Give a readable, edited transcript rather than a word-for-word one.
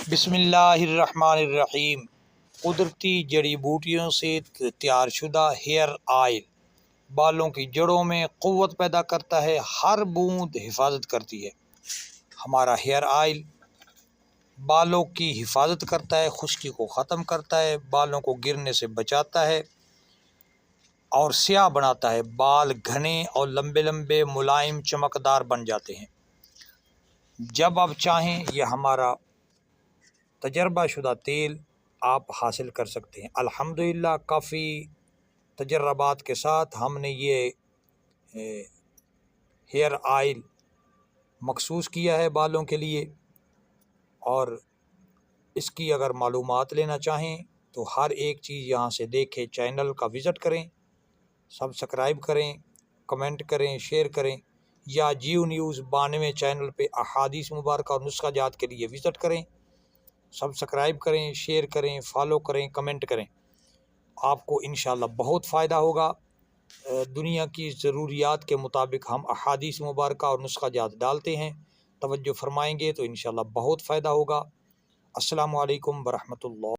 بسم اللہ الرحمن الرحیم۔ قدرتی جڑی بوٹیوں سے تیار شدہ ہیئر آئل بالوں کی جڑوں میں قوت پیدا کرتا ہے، ہر بوند حفاظت کرتی ہے۔ ہمارا ہیئر آئل بالوں کی حفاظت کرتا ہے، خشکی کو ختم کرتا ہے، بالوں کو گرنے سے بچاتا ہے اور سیاہ بناتا ہے۔ بال گھنے اور لمبے لمبے ملائم چمکدار بن جاتے ہیں جب آپ چاہیں۔ یہ ہمارا تجربہ شدہ تیل آپ حاصل کر سکتے ہیں۔ الحمدللہ کافی تجربات کے ساتھ ہم نے یہ ہیئر آئل مخصوص کیا ہے بالوں کے لیے، اور اس کی اگر معلومات لینا چاہیں تو ہر ایک چیز یہاں سے دیکھیں۔ چینل کا وزٹ کریں، سبسکرائب کریں، کمنٹ کریں، شیئر کریں، یا جیو نیوز 92 چینل پہ احادیث مبارکہ اور نسخہ جات کے لیے وزٹ کریں، سبسکرائب کریں، شیئر کریں، فالو کریں، کمنٹ کریں۔ آپ کو انشاءاللہ بہت فائدہ ہوگا۔ دنیا کی ضروریات کے مطابق ہم احادیث مبارکہ اور نسخہ جات ڈالتے ہیں، توجہ فرمائیں گے تو انشاءاللہ بہت فائدہ ہوگا۔ السلام علیکم ورحمۃ اللہ۔